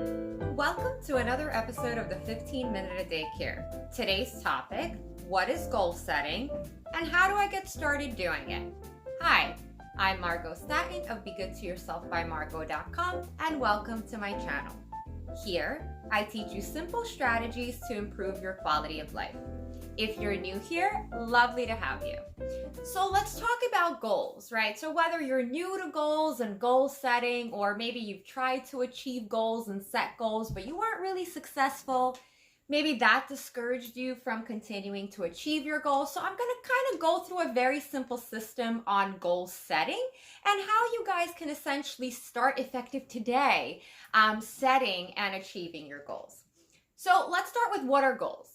Welcome to another episode of the 15 Minute a Day Cure. Today's topic, what is goal setting and how do I get started doing it? Hi, I'm Margot Staten of BeGoodToYourselfByMargot.com and welcome to my channel. Here, I teach you simple strategies to improve your quality of life. If you're new here, lovely to have you. So let's talk about goals, right? So whether you're new to goals and goal setting, or maybe you've tried to achieve goals and set goals, but you weren't really successful, maybe that discouraged you from continuing to achieve your goals. So I'm going to kind of go through a very simple system on goal setting and how you guys can essentially start effective today setting and achieving your goals. So let's start with what are goals?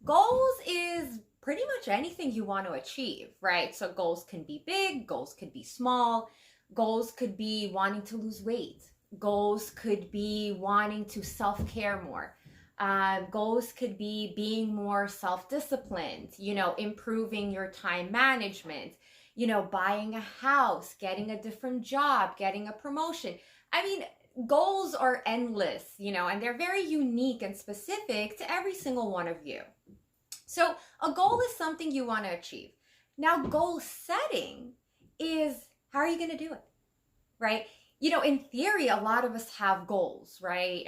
Goals is pretty much anything you want to achieve, right? So goals can be big, goals could be small, goals could be wanting to lose weight, goals could be wanting to self-care more, goals could be being more self-disciplined, improving your time management, buying a house, getting a different job, getting a promotion. Goals are endless, and they're very unique and specific to every single one of you. So a goal is something you want to achieve. Now, goal setting is how are you going to do it, right? In theory, a lot of us have goals, right?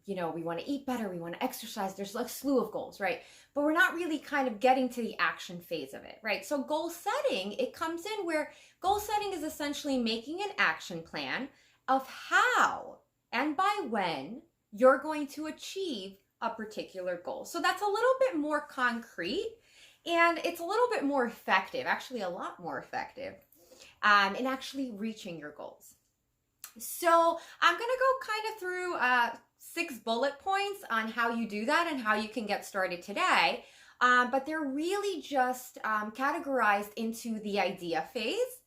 We want to eat better, we want to exercise. There's a slew of goals, right? But we're not really kind of getting to the action phase of it, right? So goal setting, it comes in where goal setting is essentially making an action plan of how and by when you're going to achieve a particular goal. So that's a little bit more concrete and it's a little bit more effective, actually a lot more effective in actually reaching your goals. So I'm going to go kind of through 6 bullet points on how you do that and how you can get started today. But they're really just categorized into the idea phase,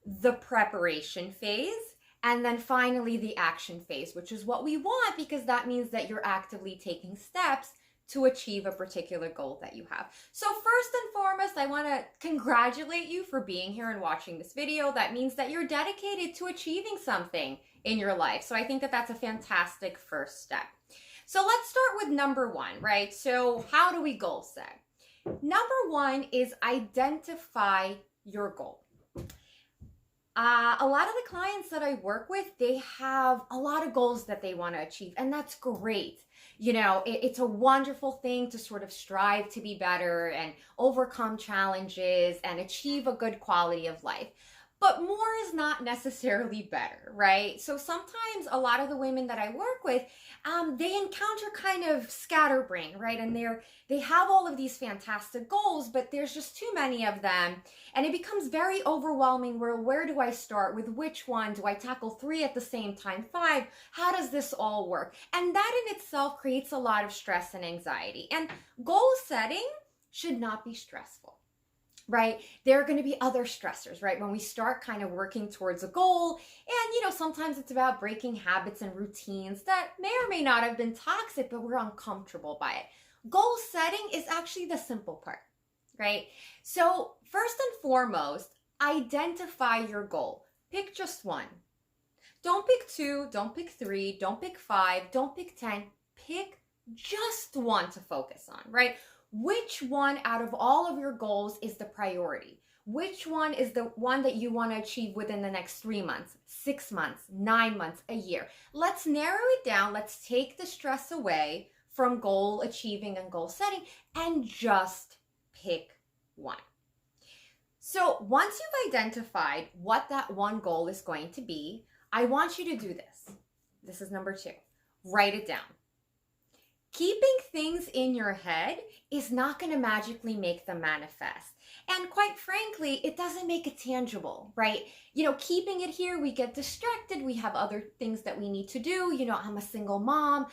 the preparation phase, and then finally the action phase, which is what we want because that means that you're actively taking steps to achieve a particular goal that you have. So first and foremost, I want to congratulate you for being here and watching this video. That means that you're dedicated to achieving something in your life. So I think that that's a fantastic first step. So let's start with number 1, right? So how do we goal set? Number 1 is identify your goal. A lot of the clients that I work with, they have a lot of goals that they want to achieve, and that's great. It's a wonderful thing to sort of strive to be better and overcome challenges and achieve a good quality of life. But more is not necessarily better, right? So sometimes a lot of the women that I work with, they encounter kind of scatterbrain, right? And they have all of these fantastic goals, but there's just too many of them. And it becomes very overwhelming. Where do I start? With which one? Do I tackle 3 at the same time? 5? How does this all work? And that in itself creates a lot of stress and anxiety. And goal setting should not be stressful. Right? There are going to be other stressors, right? When we start kind of working towards a goal, and sometimes it's about breaking habits and routines that may or may not have been toxic, but we're uncomfortable by it. Goal setting is actually the simple part, right? So first and foremost, identify your goal. Pick just one. Don't pick 2, don't pick 3, don't pick 5, don't pick 10. Pick just one to focus on, right? Which one out of all of your goals is the priority? Which one is the one that you want to achieve within the next 3 months, 6 months, 9 months, a year? Let's narrow it down. Let's take the stress away from goal achieving and goal setting and just pick one. So once you've identified what that one goal is going to be, I want you to do this. This is number 2. Write it down. Keeping things in your head is not going to magically make them manifest. And quite frankly, it doesn't make it tangible, right? Keeping it here, we get distracted. We have other things that we need to do. I'm a single mom,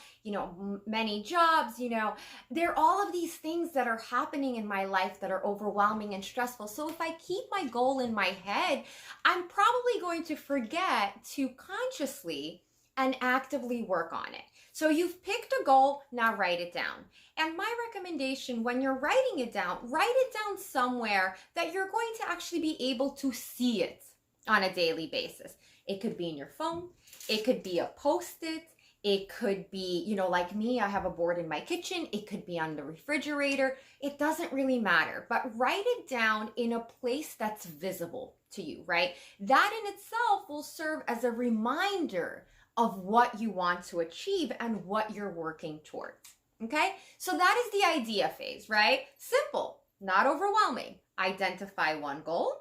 many jobs, there are all of these things that are happening in my life that are overwhelming and stressful. So if I keep my goal in my head, I'm probably going to forget to consciously and actively work on it. So you've picked a goal, now write it down. And my recommendation when you're writing it down, write it down somewhere that you're going to actually be able to see it on a daily basis. It could be in your phone, it could be a post-it, It could be, like me, I have a board in my kitchen. It could be on the refrigerator. It doesn't really matter, but write it down in a place that's visible to you, right? That in itself will serve as a reminder of what you want to achieve and what you're working towards. Okay, so that is the idea phase, right? Simple, not overwhelming. Identify one goal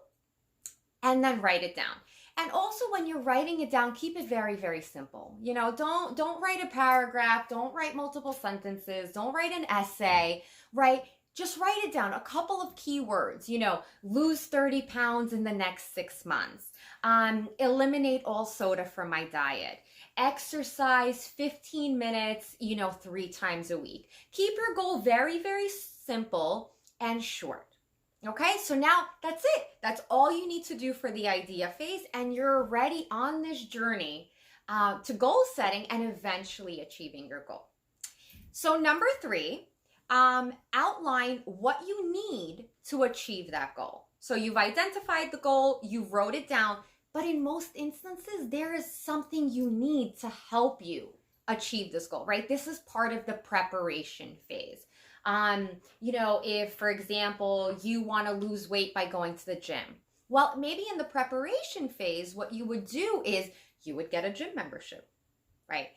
and then write it down. And also when you're writing it down, keep it very, very simple. Don't write a paragraph, don't write multiple sentences, don't write an essay, right? Just write it down, a couple of keywords, lose 30 pounds in the next 6 months, eliminate all soda from my diet, exercise 15 minutes, 3 times a week. Keep your goal very, very simple and short. Okay, so now that's it. That's all you need to do for the idea phase, and you're already on this journey to goal setting and eventually achieving your goal. So number 3, outline what you need to achieve that goal. So you've identified the goal, you wrote it down, but in most instances, there is something you need to help you achieve this goal, right? This is part of the preparation phase. If, for example, you want to lose weight by going to the gym, well, maybe in the preparation phase, what you would do is you would get a gym membership, right?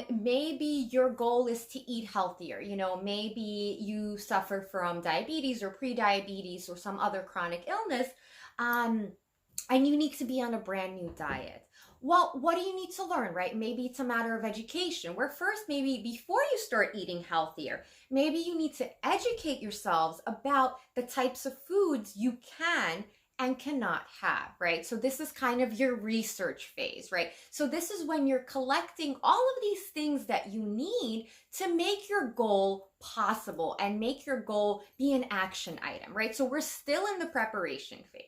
Maybe your goal is to eat healthier. Maybe you suffer from diabetes or pre-diabetes or some other chronic illness, and you need to be on a brand new diet. Well, what do you need to learn, right? Maybe it's a matter of education, where first, maybe before you start eating healthier, maybe you need to educate yourselves about the types of foods you can and cannot have, right? So this is kind of your research phase, right? So this is when you're collecting all of these things that you need to make your goal possible and make your goal be an action item, right? So we're still in the preparation phase.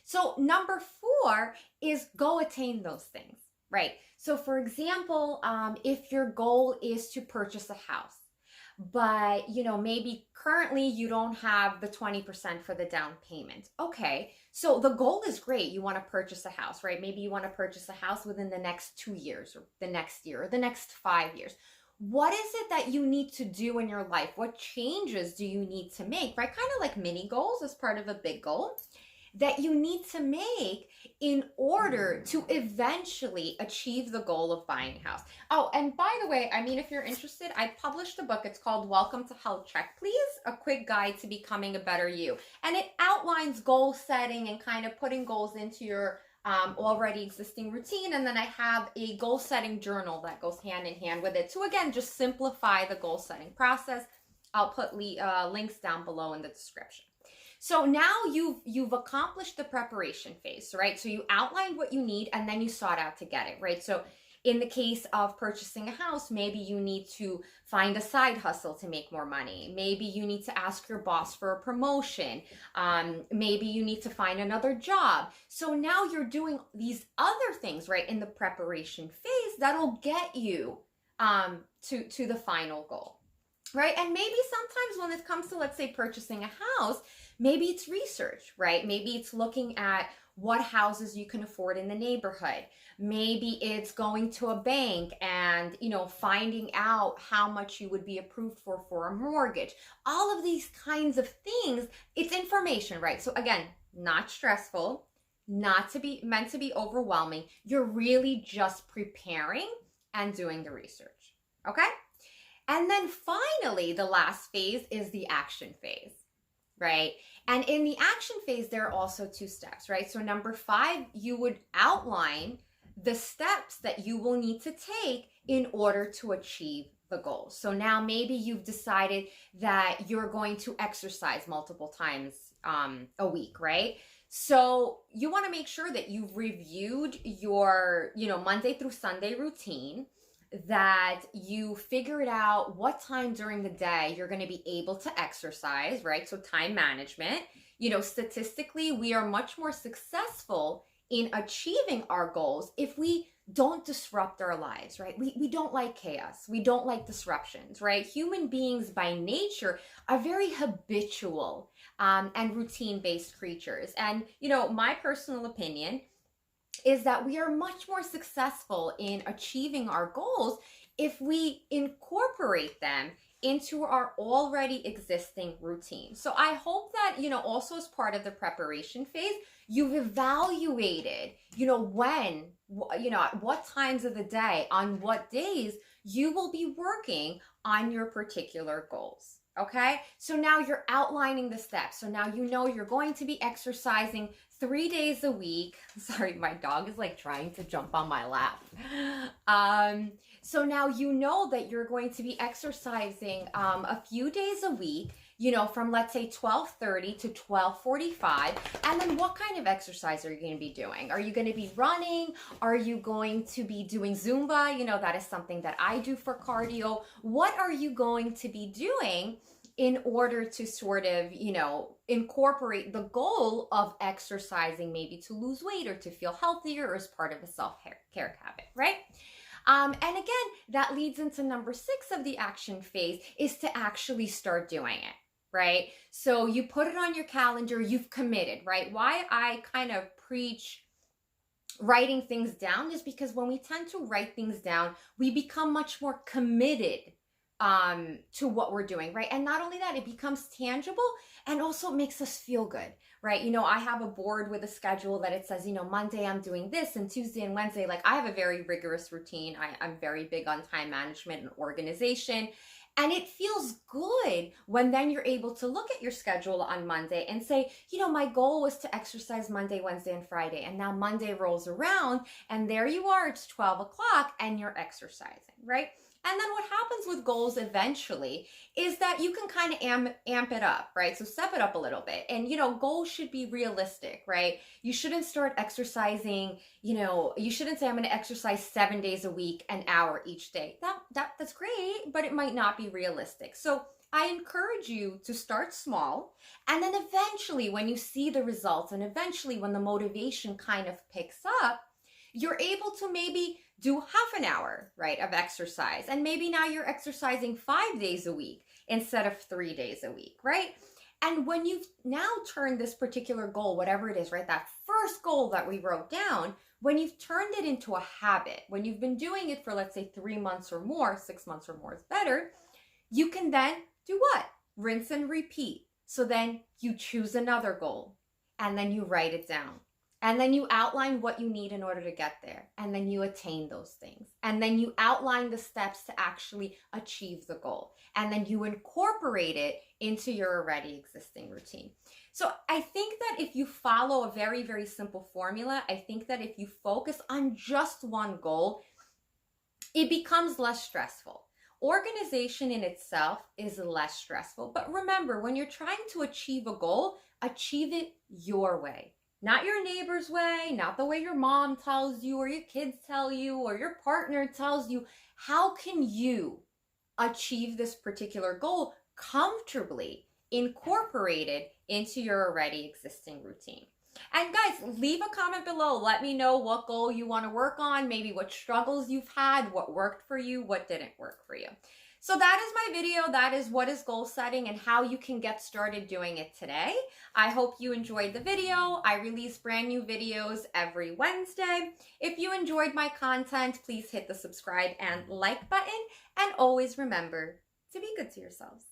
So number 4 is go attain those things, right? So for example, if your goal is to purchase a house, but maybe currently you don't have the 20% for the down payment. Okay, so the goal is great. You want to purchase a house, right? Maybe you want to purchase a house within the next 2 years or the next year or the next 5 years. What is it that you need to do in your life? What changes do you need to make, right? Kind of like mini goals as part of a big goal that you need to make in order to eventually achieve the goal of buying a house. Oh, and by the way, if you're interested, I published a book. It's called Welcome to Health Check, Please, a quick guide to becoming a better you. And it outlines goal setting and kind of putting goals into your already existing routine. And then I have a goal setting journal that goes hand in hand with it to, again, just simplify the goal setting process. I'll put links down below in the description. So now you've accomplished the preparation phase, right? So you outlined what you need and then you sought out to get it, right? So in the case of purchasing a house, maybe you need to find a side hustle to make more money. Maybe you need to ask your boss for a promotion. Maybe you need to find another job. So now you're doing these other things, right, in the preparation phase that'll get you to the final goal. Right? And maybe sometimes when it comes to, let's say, purchasing a house, maybe it's research, right? Maybe it's looking at what houses you can afford in the neighborhood. Maybe it's going to a bank and, finding out how much you would be approved for a mortgage. All of these kinds of things, it's information, right? So again, not stressful, not to be meant to be overwhelming. You're really just preparing and doing the research, okay? And then finally, the last phase is the action phase, right? And in the action phase, there are also 2 steps, right? So number 5, you would outline the steps that you will need to take in order to achieve the goal. So now maybe you've decided that you're going to exercise multiple times a week, right? So you want to make sure that you've reviewed your, Monday through Sunday routine, that you figured out what time during the day you're going to be able to exercise, right? So time management. Statistically, we are much more successful in achieving our goals if we don't disrupt our lives, right? We don't like chaos. We don't like disruptions, right? Human beings by nature are very habitual and routine-based creatures. And, my personal opinion is that we are much more successful in achieving our goals if we incorporate them into our already existing routine. So I hope that, also as part of the preparation phase, you've evaluated, when, at what times of the day, on what days you will be working on your particular goals. Okay, so now you're outlining the steps. So now you're going to be exercising 3 days a week. Sorry, my dog is like trying to jump on my lap. So now that you're going to be exercising a few days a week, from let's say 12:30 to 12:45. And then what kind of exercise are you going to be doing? Are you going to be running? Are you going to be doing Zumba? That is something that I do for cardio. What are you going to be doing in order to sort of, incorporate the goal of exercising, maybe to lose weight or to feel healthier, or as part of a self-care habit, right? And again, that leads into number 6 of the action phase, is to actually start doing it, right? So you put it on your calendar, you've committed, right? Why I kind of preach writing things down is because when we tend to write things down, we become much more committed to what we're doing, right? And not only that, it becomes tangible, and also makes us feel good, right? I have a board with a schedule that it says, Monday I'm doing this, and Tuesday and Wednesday, like I have a very rigorous routine. I'm very big on time management and organization. And it feels good when then you're able to look at your schedule on Monday and say, my goal was to exercise Monday, Wednesday, and Friday. And now Monday rolls around and there you are, it's 12 o'clock and you're exercising, right? And then what happens with goals eventually is that you can kind of amp it up, right? So step it up a little bit. And, goals should be realistic, right? You shouldn't start exercising, you shouldn't say I'm going to exercise 7 days a week, an hour each day. That's great, but it might not be realistic. So I encourage you to start small, and then eventually when you see the results, and eventually when the motivation kind of picks up, you're able to maybe do half an hour, right, of exercise. And maybe now you're exercising 5 days a week instead of 3 days a week, right? And when you've now turned this particular goal, whatever it is, right, that first goal that we wrote down, when you've turned it into a habit, when you've been doing it for, let's say, 3 months or more, 6 months or more is better, you can then do what? Rinse and repeat. So then you choose another goal, and then you write it down. And then you outline what you need in order to get there. And then you attain those things. And then you outline the steps to actually achieve the goal. And then you incorporate it into your already existing routine. So I think that if you follow a very, very simple formula, I think that if you focus on just one goal, it becomes less stressful. Organization in itself is less stressful. But remember, when you're trying to achieve a goal, achieve it your way. Not your neighbor's way, not the way your mom tells you or your kids tell you or your partner tells you. How can you achieve this particular goal comfortably incorporated into your already existing routine? And guys, leave a comment below. Let me know what goal you want to work on, maybe what struggles you've had, what worked for you, what didn't work for you. So that is my video. That is what is goal setting and how you can get started doing it today. I hope you enjoyed the video. I release brand new videos every Wednesday. If you enjoyed my content, please hit the subscribe and like button. And always remember to be good to yourselves.